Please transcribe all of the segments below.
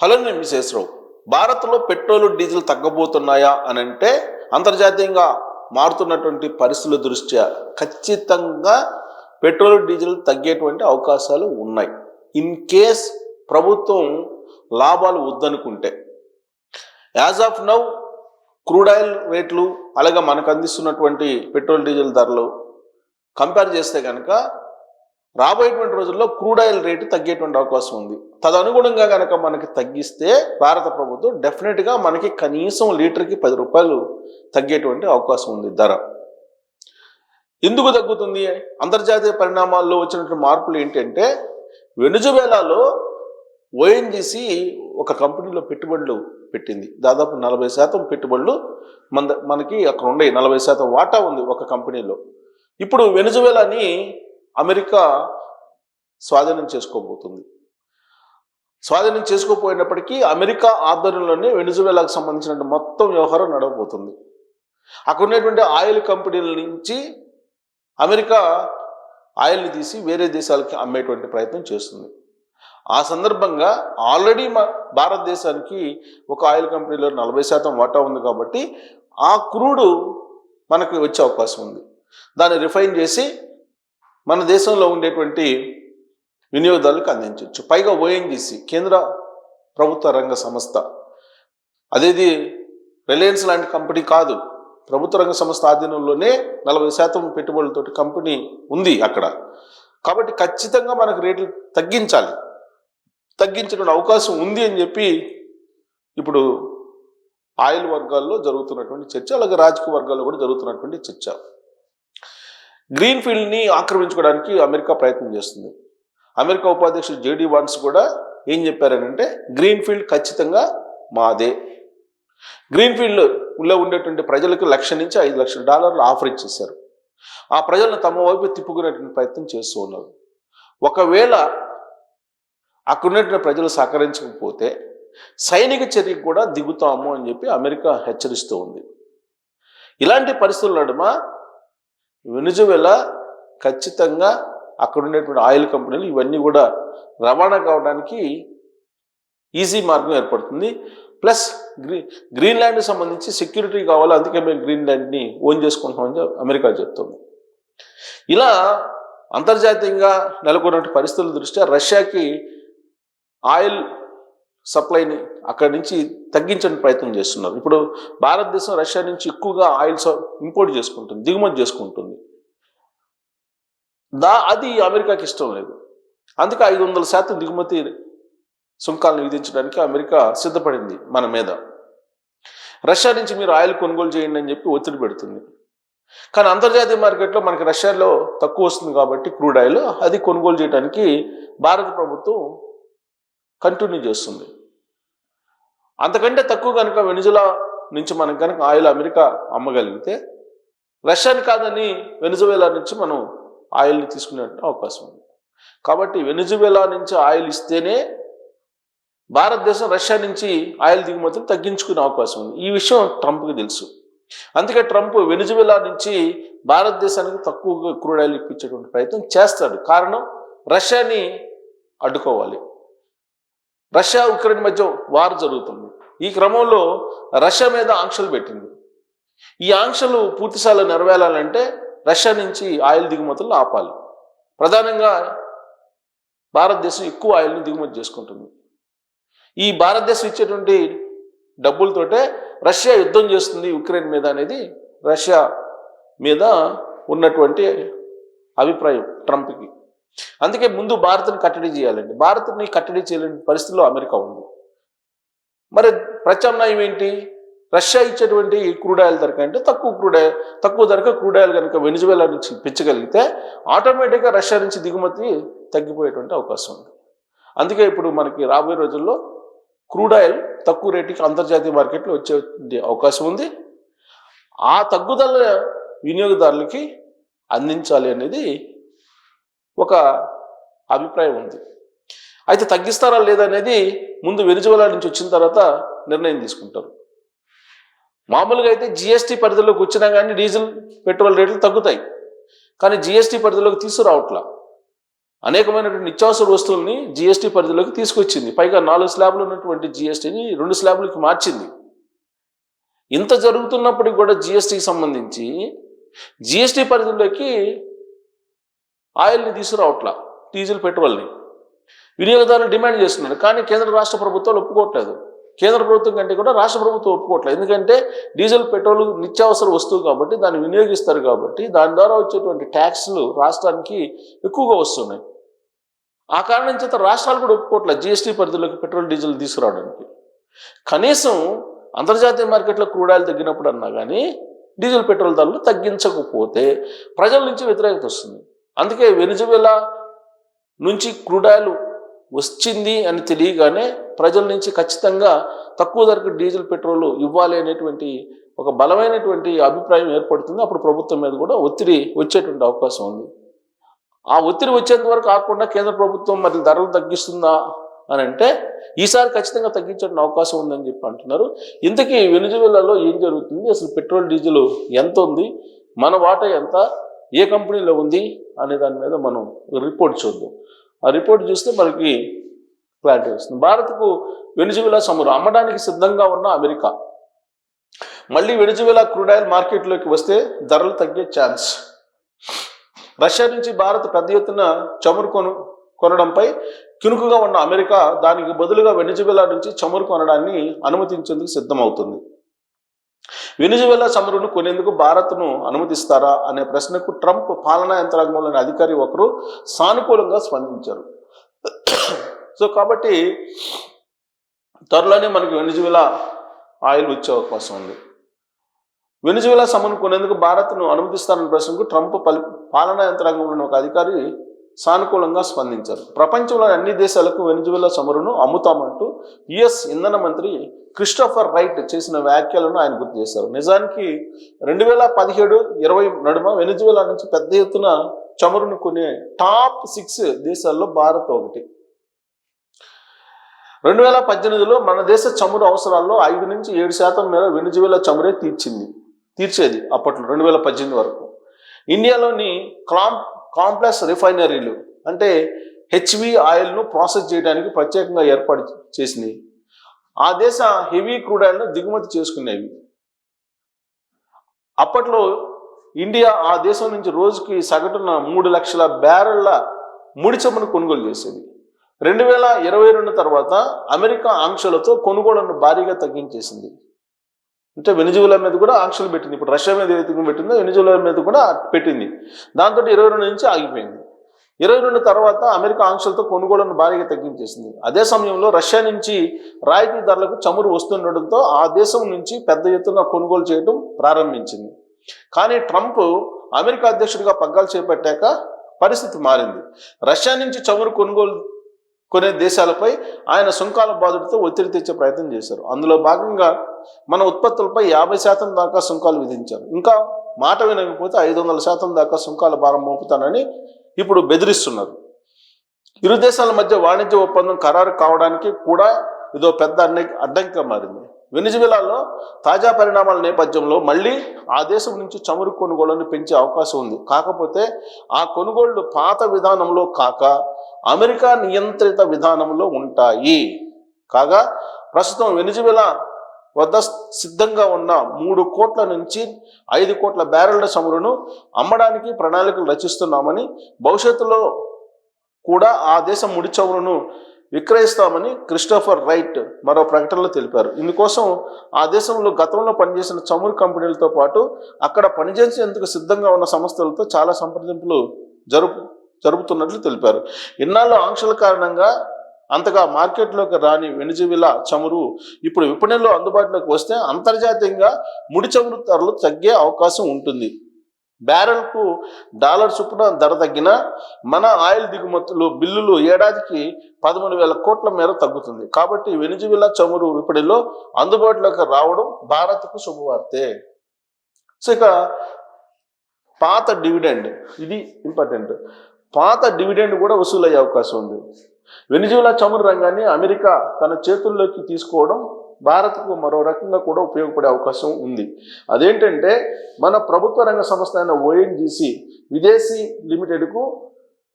Hello, నేను విశేషరావు. భారత్లో petrol diesel తగ్గబోతున్నాయా అని అంటే అంతర్జాతీయంగా మారుతున్నటువంటి పరిస్థితుల దృష్ట్యా ఖచ్చితంగా పెట్రోల్ డీజిల్ తగ్గేటువంటి అవకాశాలు ఉన్నాయి. ఇన్ కేస్ ప్రభుత్వం లాభాలు వద్దనుకుంటే. As of now crude oil రేట్లు అలాగే మనకు అందిస్తున్నటువంటి పెట్రోల్ డీజిల్ ధరలు కంపేర్ చేస్తే కనుక రాబోయేటువంటి రోజుల్లో క్రూడ్ ఆయిల్ రేటు తగ్గేటువంటి అవకాశం ఉంది. తదనుగుణంగా కనుక మనకి తగ్గిస్తే భారత ప్రభుత్వం డెఫినెట్గా మనకి కనీసం లీటర్కి 10 రూపాయలు తగ్గేటువంటి అవకాశం ఉంది ధర. ఎందుకు తగ్గుతుంది? అంతర్జాతీయ పరిణామాల్లో వచ్చినటువంటి మార్పులు ఏంటంటే, వెనుజువేలాలో ఓఎన్జీసీ ఒక కంపెనీలో పెట్టుబడులు పెట్టింది. దాదాపు 40% పెట్టుబడులు మనకి అక్కడ ఉండే 40% వాటా ఉంది ఒక కంపెనీలో. ఇప్పుడు వెనుజువేలాని అమెరికా స్వాధీనం చేసుకోబోతుంది. స్వాధీనం చేసుకోపోయినప్పటికీ అమెరికా ఆధ్వర్యంలోనే వెనుజువేలాకు సంబంధించిన మొత్తం వ్యవహారం నడవబోతుంది. అక్కడ ఉన్నటువంటి ఆయిల్ కంపెనీల నుంచి అమెరికా ఆయిల్ని తీసి వేరే దేశాలకి అమ్మేటువంటి ప్రయత్నం చేస్తుంది. ఆ సందర్భంగా ఆల్రెడీ భారతదేశానికి ఒక ఆయిల్ కంపెనీలో 40% వాటా ఉంది కాబట్టి ఆ క్రూడు మనకు వచ్చే అవకాశం ఉంది. దాన్ని రిఫైన్ చేసి మన దేశంలో ఉండేటువంటి వినియోగదారులకు అందించవచ్చు. పైగా ఓఎన్జీసీ కేంద్ర ప్రభుత్వ రంగ సంస్థ, అదేది రిలయన్స్ లాంటి కంపెనీ కాదు, ప్రభుత్వ రంగ సంస్థ ఆధీనంలోనే 40% పెట్టుబడులతోటి కంపెనీ ఉంది అక్కడ. కాబట్టి ఖచ్చితంగా మనకు రేట్లు తగ్గించడం అవకాశం ఉంది అని చెప్పి ఇప్పుడు ఆయిల్ వర్గాల్లో జరుగుతున్నటువంటి చర్చ, అలాగే రాజకీయ వర్గాల్లో కూడా జరుగుతున్నటువంటి చర్చ. గ్రీన్ ఫీల్డ్ని ఆక్రమించుకోవడానికి అమెరికా ప్రయత్నం చేస్తుంది. అమెరికా ఉపాధ్యక్షుడు జేడీ వాన్స్ కూడా ఏం చెప్పారనంటే, గ్రీన్ ఫీల్డ్ ఖచ్చితంగా మాదే. గ్రీన్ ఫీల్డ్లో ఉండేటువంటి ప్రజలకు $1,00,000 నుంచి $5 లక్షల ఆఫర్ ఇచ్చేశారు. ఆ ప్రజలను తమ వైపు తిప్పుకునేటువంటి ప్రయత్నం చేస్తూ ఉన్నారు. ఒకవేళ అక్కడ ఉన్నటువంటి ప్రజలు సహకరించకపోతే సైనిక చర్యకు కూడా దిగుతాము అని చెప్పి అమెరికా హెచ్చరిస్తూ ఉంది. ఇలాంటి పరిస్థితుల నడుమ వెనుజువేలా ఖచ్చితంగా అక్కడ ఉండేటువంటి ఆయిల్ కంపెనీలు ఇవన్నీ కూడా రవాణా కావడానికి ఈజీ మార్గం ఏర్పడుతుంది. ప్లస్ గ్రీన్లాండ్కి సంబంధించి సెక్యూరిటీ కావాలి, అందుకే మేము గ్రీన్లాండ్ని ఓన్ చేసుకుంటామని అమెరికా చెప్తుంది. ఇలా అంతర్జాతీయంగా నెలకొన్న పరిస్థితుల దృష్ట్యా రష్యాకి ఆయిల్ సప్లైని అక్కడి నుంచి తగ్గించడానికి ప్రయత్నం చేస్తున్నారు. ఇప్పుడు భారతదేశం రష్యా నుంచి ఎక్కువగా ఆయిల్ ఇంపోర్ట్ చేసుకుంటుంది, దిగుమతి చేసుకుంటుంది. అది అమెరికాకి ఇష్టం లేదు. అందుకే 500% దిగుమతి సుంకాలను విధించడానికి అమెరికా సిద్ధపడింది మన మీద. రష్యా నుంచి మీరు ఆయిల్ కొనుగోలు చేయండి అని చెప్పి ఒత్తిడి పెడుతుంది. కానీ అంతర్జాతీయ మార్కెట్లో మనకి రష్యాలో తక్కువ వస్తుంది కాబట్టి క్రూడ్ ఆయిల్ అది కొనుగోలు చేయడానికి భారత ప్రభుత్వం కంటిన్యూ చేస్తుంది. అంతకంటే తక్కువ కనుక వెనుజులా నుంచి మనం కనుక ఆయిల్ అమెరికా అమ్మగలిగితే రష్యాని కాదని వెనుజువేలా నుంచి మనం ఆయిల్ని తీసుకునే అవకాశం ఉంది. కాబట్టి వెనుజువేలా నుంచి ఆయిల్ ఇస్తేనే భారతదేశం రష్యా నుంచి ఆయిల్ దిగుమతులు తగ్గించుకునే అవకాశం ఉంది. ఈ విషయం ట్రంప్కి తెలుసు. అందుకే ట్రంప్ వెనుజువేలా నుంచి భారతదేశానికి తక్కువగా క్రూడ్ ఆయిల్ ఇప్పించేటువంటి ప్రయత్నం చేస్తాడు. కారణం, రష్యాని అడ్డుకోవాలి. రష్యా ఉక్రెయిన్ మధ్య వార్ జరుగుతుంది. ఈ క్రమంలో రష్యా మీద ఆంక్షలు పెట్టింది. ఈ ఆంక్షలు పూర్తిస్థాయిలో నెరవేరాలంటే రష్యా నుంచి ఆయిల్ దిగుమతులు ఆపాలి. ప్రధానంగా భారతదేశం ఎక్కువ ఆయిల్ని దిగుమతి చేసుకుంటుంది. ఈ భారతదేశం ఇచ్చేటువంటి డబ్బులతోటే రష్యా యుద్ధం చేస్తుంది ఉక్రెయిన్ మీద అనేది రష్యా మీద ఉన్నటువంటి అభిప్రాయం ట్రంప్కి. అందుకే ముందు భారత్ని కట్టడి చేయాలండి. భారత్ని కట్టడి చేయలేని పరిస్థితిలో అమెరికా ఉంది. మరి ప్రత్యామ్నాయం ఏంటి? రష్యా ఇచ్చేటువంటి క్రూడ్ ఆయిల్ ధర కంటే తక్కువ ధరకు క్రూడ్ ఆయిల్ కనుక వెనుజువేలా నుంచి పెంచగలిగితే ఆటోమేటిక్గా రష్యా నుంచి దిగుమతి తగ్గిపోయేటువంటి అవకాశం ఉంది. అందుకే ఇప్పుడు మనకి రాబోయే రోజుల్లో క్రూడ్ ఆయిల్ తక్కువ రేటుకి అంతర్జాతీయ మార్కెట్లో వచ్చే అవకాశం ఉంది. ఆ తగ్గుదల వినియోగదారులకి అందించాలి అనేది ఒక అభిప్రాయం ఉంది. అయితే తగ్గిస్తారా లేదనేది ముందు వెనుజువేలా నుంచి వచ్చిన తర్వాత నిర్ణయం తీసుకుంటారు. మామూలుగా అయితే జిఎస్టీ పరిధిలోకి వచ్చినా కానీ డీజిల్ పెట్రోల్ రేట్లు తగ్గుతాయి. కానీ జిఎస్టీ పరిధిలోకి తీసుకురావట్లా. అనేకమైనటువంటి నిత్యావసర వస్తువుల్ని జిఎస్టీ పరిధిలోకి తీసుకొచ్చింది. పైగా 4 స్లాబ్లు ఉన్నటువంటి జిఎస్టీని 2 స్లాబ్లకి మార్చింది. ఇంత జరుగుతున్నప్పటికీ కూడా జిఎస్టీకి సంబంధించి జిఎస్టీ పరిధిలోకి ఆయిల్ని తీసుకురావట్లా, డీజిల్ పెట్రోల్ని వినియోగదారులు డిమాండ్ చేస్తున్నారు. కానీ కేంద్ర రాష్ట్ర ప్రభుత్వాలు ఒప్పుకోవట్లేదు. కేంద్ర ప్రభుత్వం కంటే కూడా రాష్ట్ర ప్రభుత్వం ఒప్పుకోవట్లేదు. ఎందుకంటే డీజిల్ పెట్రోల్ నిత్యావసర వస్తువు కాబట్టి దాన్ని వినియోగిస్తారు కాబట్టి దాని ద్వారా వచ్చేటువంటి ట్యాక్స్లు రాష్ట్రానికి ఎక్కువగా వస్తున్నాయి. ఆ కారణం చేత రాష్ట్రాలు కూడా ఒప్పుకోవట్లేదు జిఎస్టీ పరిధిలోకి పెట్రోల్ డీజిల్ తీసుకురావడానికి. కనీసం అంతర్జాతీయ మార్కెట్లో క్రూడ్ ఆయిల్ తగ్గినప్పుడు అన్నా కానీ డీజిల్ పెట్రోల్ ధరలు తగ్గించకపోతే ప్రజల నుంచి వ్యతిరేకత వస్తుంది. అందుకే వెనిజువేలా నుంచి క్రూడ్ ఆయిల్ వచ్చింది అని తెలియగానే ప్రజల నుంచి ఖచ్చితంగా తక్కువ ధరకు డీజిల్ పెట్రోల్ ఇవ్వాలి అనేటువంటి ఒక బలమైనటువంటి అభిప్రాయం ఏర్పడుతుంది. అప్పుడు ప్రభుత్వం మీద కూడా ఒత్తిడి వచ్చేటువంటి అవకాశం ఉంది. ఆ ఒత్తిడి వచ్చేంత వరకు కాకుండా కేంద్ర ప్రభుత్వం మరి ధరలు తగ్గిస్తుందా అని అంటే ఈసారి ఖచ్చితంగా తగ్గించే అవకాశం ఉందని చెప్పి అంటున్నారు. ఇంతకీ వెనిజువేలాలో ఏం జరుగుతుంది, అసలు పెట్రోల్ డీజిల్ ఎంత ఉంది, మన వాటా ఎంత, ఏ కంపెనీలో ఉంది అనే దాని మీద మనం రిపోర్ట్ చూద్దాం. ఆ రిపోర్ట్ చూస్తే మనకి క్లారిటీ వస్తుంది. భారత్కు వెనిజువేలా చమురు అమ్మడానికి సిద్ధంగా ఉన్న అమెరికా మళ్ళీ వెనిజువేలా క్రూడ్ ఆయిల్ మార్కెట్లోకి వస్తే ధరలు తగ్గే ఛాన్స్. రష్యా నుంచి భారత్ పెద్ద ఎత్తున చమురు కొనడంపై కినుకుగా ఉన్న అమెరికా దానికి బదులుగా వెనిజువేలా నుంచి చమురు కొనడాన్ని అనుమతించేందుకు సిద్ధమవుతుంది. వెనిజువేలా చమురును కొనేందుకు భారత్ను అనుమతిస్తారా అనే ప్రశ్నకు ట్రంప్ పాలనా యంత్రాంగంలోని అధికారి ఒకరు సానుకూలంగా స్పందించారు. సో కాబట్టి త్వరలోనే మనకి వెనిజువేలా ఆయిల్ వచ్చే అవకాశం ఉంది. వెనిజువేలా చమురును కొనేందుకు భారత్ను అనుమతిస్తారనే ప్రశ్నకు ట్రంప్ పాలనా యంత్రాంగంలోని ఒక అధికారి సానుకూలంగా స్పందించారు. ప్రపంచంలోని అన్ని దేశాలకు వెనిజువేలా చమురును అమ్ముతామంటూ యుఎస్ ఇంధన మంత్రి క్రిస్టోఫర్ రైట్ చేసిన వ్యాఖ్యలను ఆయన గుర్తు చేశారు. నిజానికి 2017-20 నడుమ వెనిజువేలా నుంచి పెద్ద ఎత్తున చమురును కొనే టాప్ 6 దేశాల్లో భారత్ ఒకటి. 2018లో మన దేశ చమురు అవసరాల్లో 5-7% మేర వెనిజువేలా చమురే తీర్చేది అప్పట్లో 2018 వరకు. ఇండియాలోని కాంప్లెక్స్ రిఫైనరీలు అంటే హెచ్వి ఆయిల్ను ప్రాసెస్ చేయడానికి ప్రత్యేకంగా ఏర్పాటు చేసినాయి. ఆ దేశ హెవీ క్రూడ్ ఆయిల్ను దిగుమతి చేసుకునేవి. అప్పట్లో ఇండియా ఆ దేశం నుంచి రోజుకి సగటున 3 లక్షల బ్యారెళ్ల ముడి చమురును కొనుగోలు చేసేది. 2022 తర్వాత అమెరికా ఆంక్షలతో కొనుగోళ్లను భారీగా తగ్గించేసింది. అంటే వెనిజువేలా మీద కూడా ఆంక్షలు పెట్టింది. ఇప్పుడు రష్యా మీద ఏదైతే పెట్టిందో వెనిజువేలా మీద కూడా పెట్టింది. దాంతో 22 నుంచి ఆగిపోయింది. 22 తర్వాత అమెరికా ఆంక్షలతో కొనుగోళ్లను భారీగా తగ్గించేసింది. అదే సమయంలో రష్యా నుంచి రాయితీ ధరలకు చమురు వస్తుండటంతో ఆ దేశం నుంచి పెద్ద ఎత్తున కొనుగోలు చేయడం ప్రారంభించింది. కానీ ట్రంప్ అమెరికా అధ్యక్షుడిగా పగ్గాలు చేపట్టాక పరిస్థితి మారింది. రష్యా నుంచి చమురు కొనే దేశాలపై ఆయన సుంకాల బాధుడితో ఒత్తిడి తెచ్చే ప్రయత్నం చేశారు. అందులో భాగంగా మన ఉత్పత్తులపై 50% దాకా సుంకాలు విధించారు. ఇంకా మాట వినకపోతే 500% దాకా సుంకాల భారం మోపుతానని ఇప్పుడు బెదిరిస్తున్నారు. ఇరు దేశాల మధ్య వాణిజ్య ఒప్పందం ఖరారు కావడానికి కూడా ఇదో పెద్ద అడ్డంకిగా మారింది. వెనిజువేలాలో తాజా పరిణామాల నేపథ్యంలో మళ్ళీ ఆ దేశం నుంచి చమురు కొనుగోళ్లను పెంచే అవకాశం ఉంది. కాకపోతే ఆ కొనుగోళ్లు పాత విధానంలో కాక అమెరికా నియంత్రిత విధానంలో ఉంటాయి. కాగా ప్రస్తుతం వెనిజువేలా వద్ద సిద్ధంగా ఉన్న 3 కోట్ల నుంచి 5 కోట్ల బ్యారెళ్ల చమురును అమ్మడానికి ప్రణాళికలు రచిస్తున్నామని, భవిష్యత్తులో కూడా ఆ దేశం ముడి చమురును విక్రయిస్తామని క్రిస్టోఫర్ రైట్ మరో ప్రకటనలో తెలిపారు. ఇందుకోసం ఆ దేశంలో గతంలో పనిచేసిన చమురు కంపెనీలతో పాటు అక్కడ పనిచేసేందుకు సిద్ధంగా ఉన్న సంస్థలతో చాలా సంప్రదింపులు జరుపుతున్నట్లు తెలిపారు. ఇన్నాళ్ళు ఆంక్షల కారణంగా అంతగా మార్కెట్లోకి రాని వెనిజువేలా చమురు ఇప్పుడు విపణిలో అందుబాటులోకి వస్తే అంతర్జాతీయంగా ముడి చమురు ధరలు తగ్గే అవకాశం ఉంటుంది. బ్యారెల్కు $1 చొప్పున ధర తగ్గిన మన ఆయిల్ దిగుమతులు బిల్లులు ఏడాదికి 13,000 కోట్ల మేర తగ్గుతుంది. కాబట్టి వెనిజువేలా చమురు విపణిలో అందుబాటులోకి రావడం భారత్కు శుభవార్తే. సో ఇక పాత డివిడెండ్, ఇది ఇంపార్టెంట్. పాత డివిడెండ్ కూడా వసూలయ్యే అవకాశం ఉంది. వెనిజువేలా చమురు రంగాన్ని అమెరికా తన చేతుల్లోకి తీసుకోవడం భారత్కు మరో రకంగా కూడా ఉపయోగపడే అవకాశం ఉంది. అదేంటంటే మన ప్రభుత్వ రంగ సంస్థ అయిన ఓఎన్జీసీ విదేశీ లిమిటెడ్కు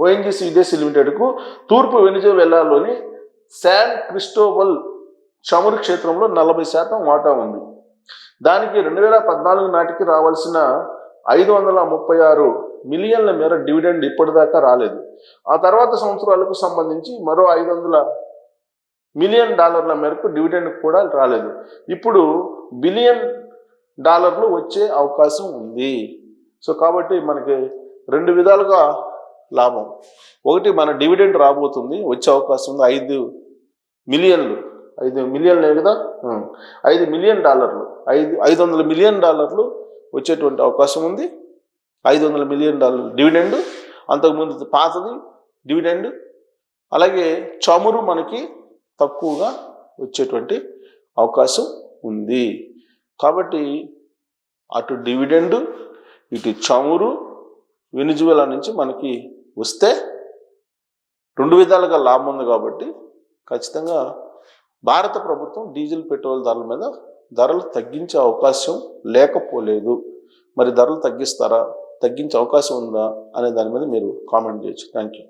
ఓఎన్జీసీ విదేశీ లిమిటెడ్కు తూర్పు వెనిజువెలాలోని శాన్ క్రిస్టోబల్ చమురు క్షేత్రంలో 40% వాటా ఉంది. దానికి 2014 నాటికి రావాల్సిన 536 మిలియన్ల మేర డివిడెండ్ ఇప్పటిదాకా రాలేదు. ఆ తర్వాత సంవత్సరాలకు సంబంధించి మరో $500 మిలియన్ మేరకు డివిడెండ్ కూడా రాలేదు. ఇప్పుడు $1 బిలియన్ వచ్చే అవకాశం ఉంది. సో కాబట్టి మనకి 2 విధాలుగా లాభం. ఒకటి, మన డివిడెండ్ రాబోతుంది, వచ్చే అవకాశం ఉంది. 5 మిలియన్లే కదా, $5 మిలియన్, 500 మిలియన్ వచ్చేటువంటి అవకాశం ఉంది. 500 మిలియన్ డివిడెండ్, అంతకుముందు పాతది డివిడెండ్. అలాగే చమురు మనకి తక్కువగా వచ్చేటువంటి అవకాశం ఉంది. కాబట్టి అటు డివిడెండ్, ఇటు చమురు వెనిజువెలా నుంచి మనకి వస్తే 2 విధాలుగా లాభం ఉంది. కాబట్టి ఖచ్చితంగా భారత ప్రభుత్వం డీజిల్ పెట్రోల్ ధరల మీద ధరలు తగ్గించే అవకాశం లేకపోలేదు. మరి ధరలు తగ్గిస్తారా, తగ్గించే అవకాశం ఉందా అనే దాని మీద మీరు కామెంట్ చేయొచ్చు. Thank you.